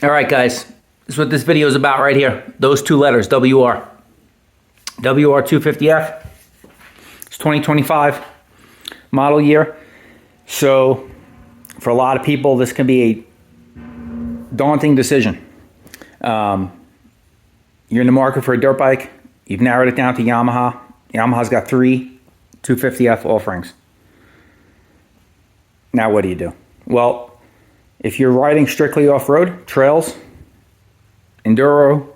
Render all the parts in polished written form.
All right, guys, this is what this video is about right here. Those two letters, WR. WR250F. It's 2025 model year. So for a lot of people, this can be a daunting decision. You're in the market for a dirt bike. You've narrowed it down to Yamaha. Yamaha's got 3 250F offerings. Now what do you do? Well, if you're riding strictly off-road, trails, enduro,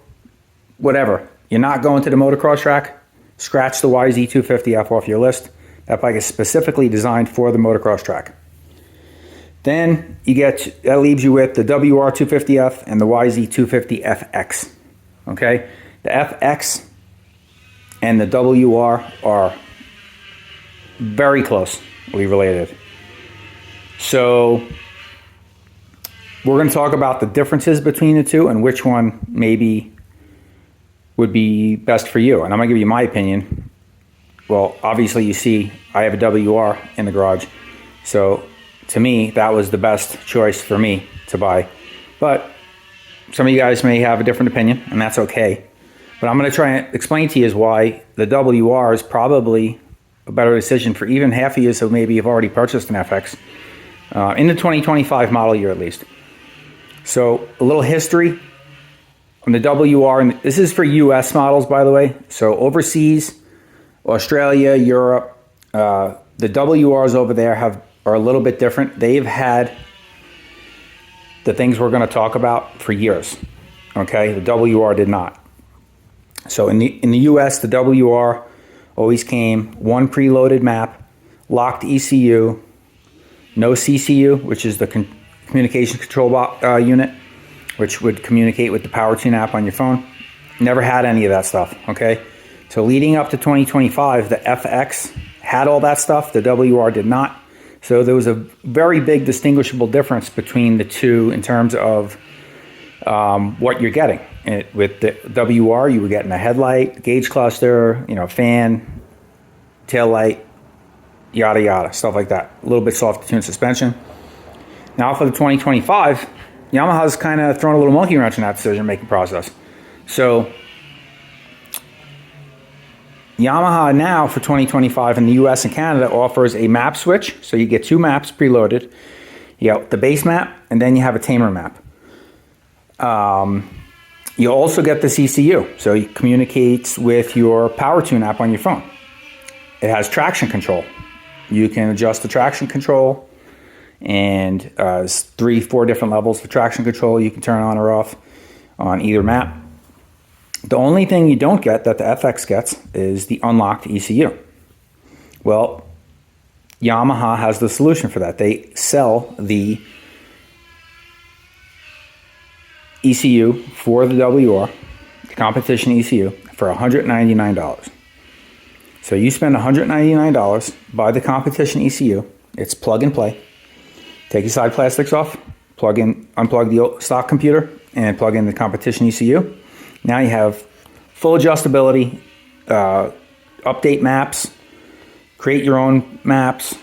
whatever, you're not going to the motocross track, scratch the YZ250F off your list. That bike is specifically designed for the motocross track. Then that leaves you with the WR250F and the YZ250FX. Okay? The FX and the WR are very closely related. So we're going to talk about the differences between the two and which one maybe would be best for you. And I'm going to give you my opinion. Well, obviously you see I have a WR in the garage. So to me, that was the best choice for me to buy. But some of you guys may have a different opinion, and that's okay. But I'm going to try and explain to you why the WR is probably a better decision for even half of you who maybe have already purchased an FX in the 2025 model year at least. So a little history on the WR, and this is for US models, by the way. So overseas, Australia, Europe, the WRs over there are a little bit different. They've had the things we're going to talk about for years. Okay, the WR did not. So in the US, the WR always came one preloaded map, locked ECU, no CCU, which is the communication control unit, which would communicate with the power tune app on your phone. Never had any of that stuff, okay? So leading up to 2025, the FX had all that stuff, the WR did not. So there was a very big distinguishable difference between the two in terms of what you're getting. With the WR, you were getting a headlight, gauge cluster, fan, tail light, yada yada, stuff like that. A little bit soft tuned suspension. Now for the 2025, Yamaha's kind of thrown a little monkey wrench in that decision-making process. So Yamaha now for 2025 in the US and Canada offers a map switch. So you get 2 maps preloaded. You got the base map, and then you have a tamer map. You also get the CCU, so it communicates with your power tune app on your phone. It has traction control. You can adjust the traction control, and 3-4 different levels of traction control you can turn on or off on either map. The only thing you don't get that the FX gets is the unlocked ECU. Well, Yamaha has the solution for that. They sell the ECU for the WR, the competition ECU, for $199. So you spend $199, buy the competition ECU, it's plug and play. Take your side plastics off, unplug the stock computer, and plug in the competition ECU. Now you have full adjustability, update maps, create your own maps,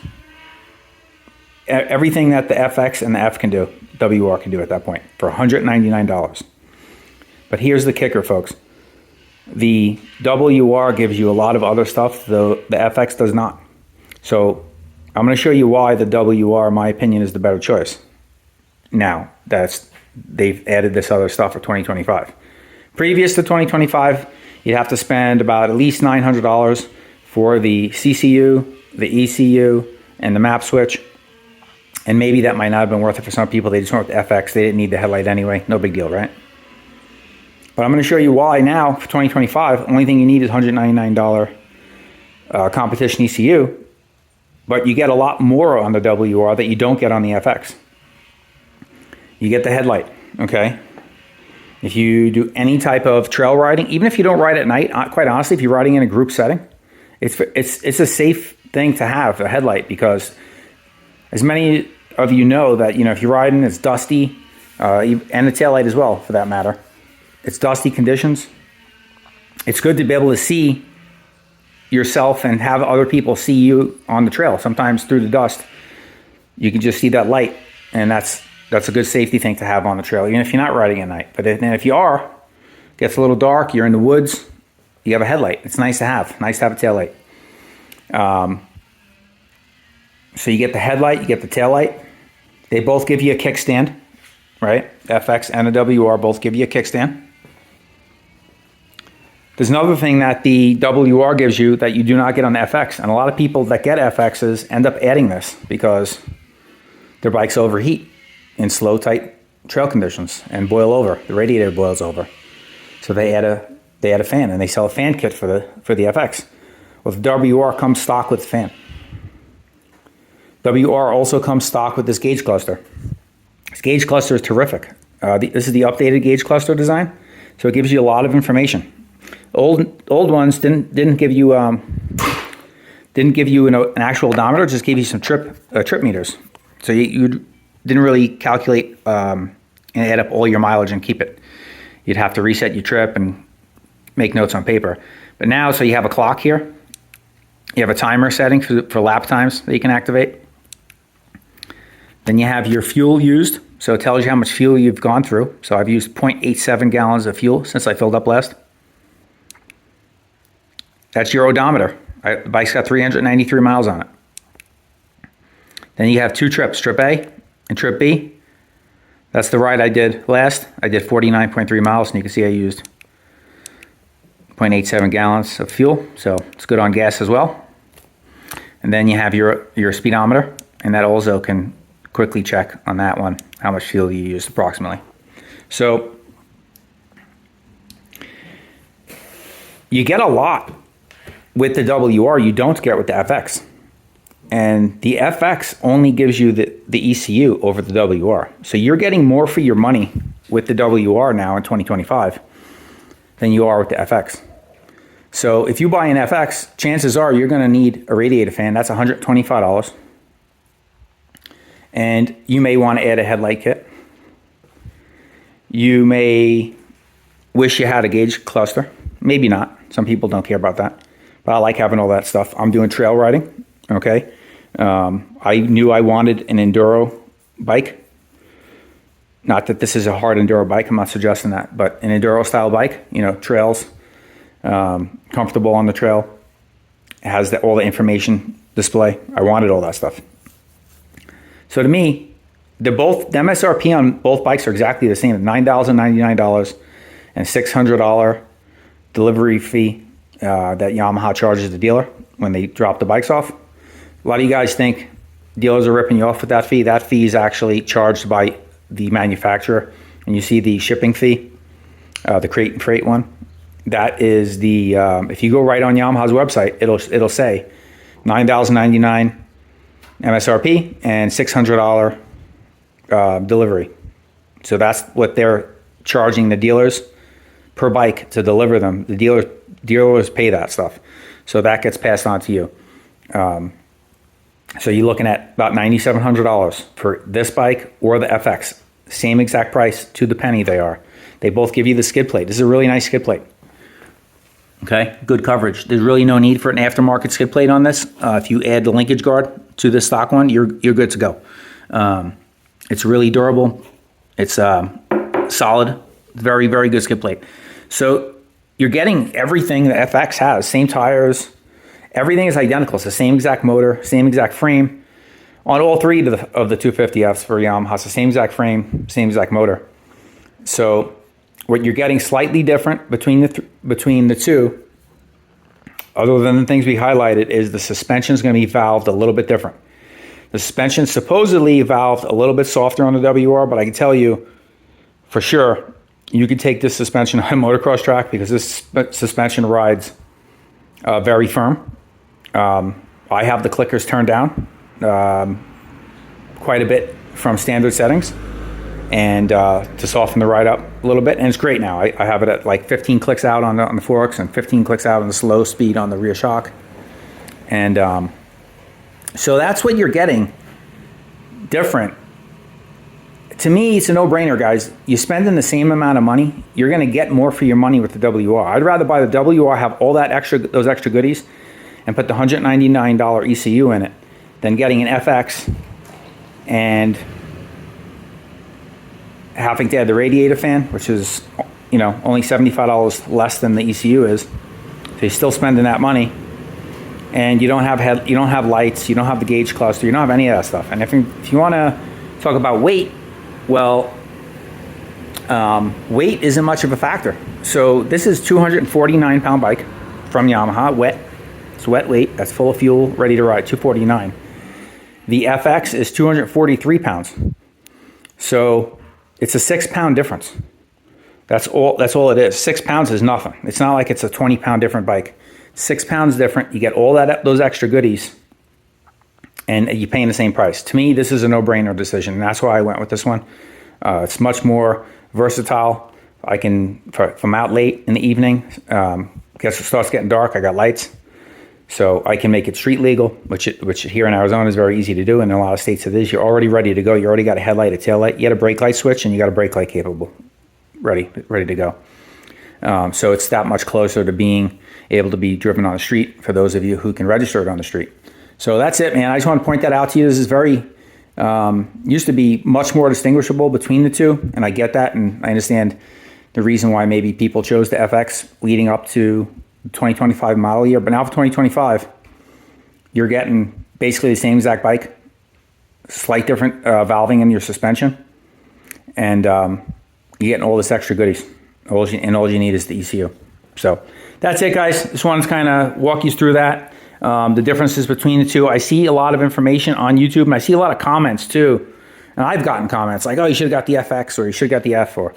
everything that the FX and the F can do, WR can do at that point for $199. But here's the kicker, folks. The WR gives you a lot of other stuff, though the FX does not. So I'm going to show you why the WR, in my opinion, is the better choice. Now, they've added this other stuff for 2025. Previous to 2025, you'd have to spend about at least $900 for the CCU, the ECU, and the map switch. And maybe that might not have been worth it for some people. They just went with the FX. They didn't need the headlight anyway. No big deal, right? But I'm going to show you why now for 2025. The only thing you need is $199 competition ECU. But you get a lot more on the WR that you don't get on the FX. You get the headlight, okay? If you do any type of trail riding, even if you don't ride at night, quite honestly, if you're riding in a group setting, it's a safe thing to have, a headlight, because as many of you know that, if you're riding, it's dusty, and the taillight as well, for that matter. It's dusty conditions. It's good to be able to see yourself and have other people see you on the trail. Sometimes through the dust, you can just see that light, and that's That's a good safety thing to have on the trail, even if you're not riding at night. But then if you are, it gets a little dark, you're in the woods, you have a headlight. It's nice to have. Nice to have a tail light. So you get the headlight, you get the tail light. They both give you a kickstand, right? FX and the WR both give you a kickstand. There's another thing that the WR gives you that you do not get on the FX. And a lot of people that get FXs end up adding this because their bikes overheat in slow, tight trail conditions and boil over. The radiator boils over. So they add a fan, and they sell a fan kit for the FX. Well, the WR comes stock with the fan. WR also comes stock with this gauge cluster. This gauge cluster is terrific. This is the updated gauge cluster design, so it gives you a lot of information. Old ones didn't give you an actual odometer, just gave you some trip meters. So you didn't really calculate and add up all your mileage and keep it. You'd have to reset your trip and make notes on paper. But now, so you have a clock here. You have a timer setting for lap times that you can activate. Then you have your fuel used. So it tells you how much fuel you've gone through. So I've used 0.87 gallons of fuel since I filled up last. That's your odometer. The bike's got 393 miles on it. Then you have two trips, trip A and trip B. That's the ride I did last. I did 49.3 miles, and you can see I used 0.87 gallons of fuel, so it's good on gas as well. And then you have your speedometer, and that also can quickly check on that one how much fuel you used approximately. So you get a lot with the WR you don't get with the FX. And the FX only gives you the ECU over the WR. So you're getting more for your money with the WR now in 2025 than you are with the FX. So if you buy an FX, chances are you're going to need a radiator fan. That's $125. And you may want to add a headlight kit. You may wish you had a gauge cluster. Maybe not. Some people don't care about that. But I like having all that stuff. I'm doing trail riding, okay? I knew I wanted an enduro bike. Not that this is a hard enduro bike, I'm not suggesting that, but an enduro style bike, trails, comfortable on the trail, has all the information display. I wanted all that stuff. So to me, the MSRP on both bikes are exactly the same, $9,099 and $600 delivery fee that Yamaha charges the dealer when they drop the bikes off. A lot of you guys think dealers are ripping you off with that fee. That fee is actually charged by the manufacturer. And you see the shipping fee, the crate and freight one. That is the, if you go right on Yamaha's website, it'll say $9,099 MSRP and $600 delivery. So that's what they're charging the dealers per bike to deliver them. The dealers pay that stuff. So that gets passed on to you. So you're looking at about $9,700 for this bike or the FX. Same exact price to the penny they are. They both give you the skid plate. This is a really nice skid plate. Okay, good coverage. There's really no need for an aftermarket skid plate on this. If you add the linkage guard to the stock one, you're good to go. It's really durable. It's solid. Very, very good skid plate. So you're getting everything the FX has. Same tires. Everything is identical. It's the same exact motor, same exact frame. On all three of the 250Fs for Yamaha, it's the same exact frame, same exact motor. So what you're getting slightly different between the two, other than the things we highlighted, is the suspension is going to be valved a little bit different. The suspension supposedly valved a little bit softer on the WR, but I can tell you for sure you could take this suspension on a motocross track because this suspension rides very firm. I have the clickers turned down quite a bit from standard settings and to soften the ride up a little bit, and it's great now. I have it at like 15 clicks out on the forks and 15 clicks out on the slow speed on the rear shock. And so that's what you're getting different. To me, it's a no-brainer, guys. You're spending the same amount of money. You're going to get more for your money with the WR. I'd rather buy the WR, have all those extra goodies, and put the $199 ECU in it than getting an FX and having to add the radiator fan, which is, you know, only $75 less than the ECU is. So you're still spending that money, and you don't have lights, you don't have the gauge cluster, you don't have any of that stuff. And if you want to talk about weight, well, weight isn't much of a factor. So this is 249 pound bike from Yamaha, wet. It's wet weight. That's full of fuel, ready to ride. 249. The FX is 243 pounds. So it's a 6 pound difference. That's all it is. 6 pounds is nothing. It's not like it's a 20 pound different bike. 6 pounds different. You get all those extra goodies, and you're paying the same price. To me, this is a no-brainer decision, and that's why I went with this one. It's much more versatile. I can, if I'm out late in the evening, guess it starts getting dark, I got lights. So I can make it street legal, which here in Arizona is very easy to do. In a lot of states it is. You're already ready to go. You already got a headlight, a tail light. You got a brake light switch, and you got a brake light capable, ready to go. So it's that much closer to being able to be driven on the street for those of you who can register it on the street. So that's it, man. I just want to point that out to you. This is very, used to be much more distinguishable between the two, and I get that, and I understand the reason why maybe people chose the FX leading up to 2025 model year. But now for 2025, you're getting basically the same exact bike, slight different valving in your suspension, and you're getting all this extra goodies. All you need is the ECU. So that's it, guys. Just wanted to kind of walk you through that. The differences between the two. I see a lot of information on YouTube, and I see a lot of comments too. And I've gotten comments like, oh, you should have got the FX, or you should have got the F, or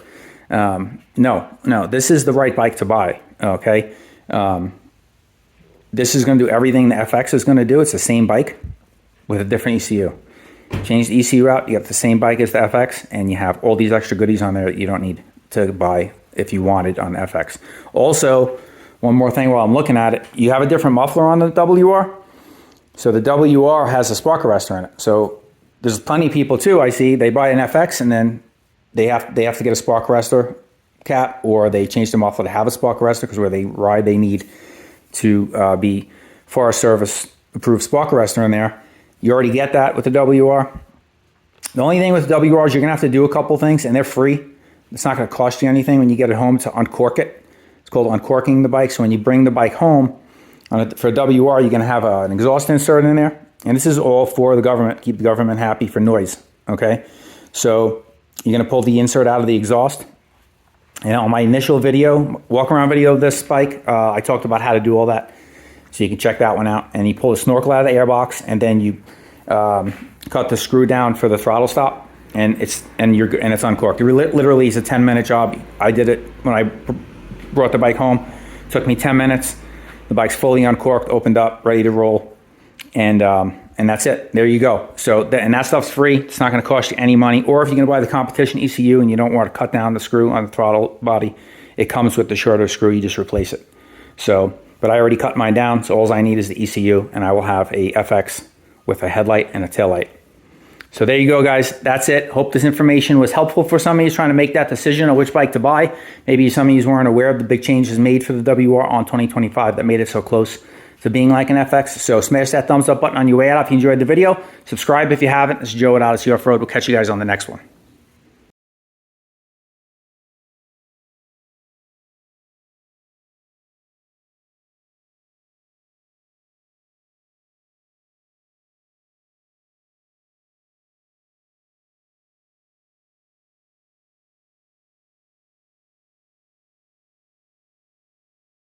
no, this is the right bike to buy, okay? This is going to do everything the FX is going to do. It's the same bike with a different ECU. Change the ECU out, you got the same bike as the FX, and you have all these extra goodies on there that you don't need to buy if you wanted on the FX. Also, one more thing while I'm looking at it, you have a different muffler on the WR. So the WR has a spark arrestor in it. So there's plenty of people too, I see, they buy an FX and then they have to get a spark arrestor cap, or they change the muffler to have a spark arrestor, because where they ride they need to be Forest Service approved spark arrestor in there. You already get that with the WR. The only thing with the WR is you're gonna have to do a couple things, and they're free. It's not gonna cost you anything when you get it home to uncork it. It's called uncorking the bike. So when you bring the bike home, for a WR, you're gonna have an exhaust insert in there, and this is all for the government, keep the government happy for noise, okay? So you're gonna pull the insert out of the exhaust. And on my initial video, walk around video of this bike, I talked about how to do all that. So you can check that one out. And you pull the snorkel out of the airbox, and then you cut the screw down for the throttle stop, and it's uncorked. It literally is a 10-minute job. I did it when I brought the bike home. It took me 10 minutes. The bike's fully uncorked, opened up, ready to roll, and that's it. There you go. So and that stuff's free. It's not going to cost you any money. Or if you're going to buy the competition ECU and you don't want to cut down the screw on the throttle body, it comes with the shorter screw. You just replace it. So, but I already cut mine down, so all I need is the ECU, and I will have a FX with a headlight and a tail light. So there you go, guys. That's it. Hope this information was helpful for some of you trying to make that decision on which bike to buy. Maybe some of you weren't aware of the big changes made for the WR on 2025 that made it so close to being like an FX. So smash that thumbs up button on your way out if you enjoyed the video. Subscribe if you haven't. This is Joe at Odyssey Offroad. We'll catch you guys on the next one.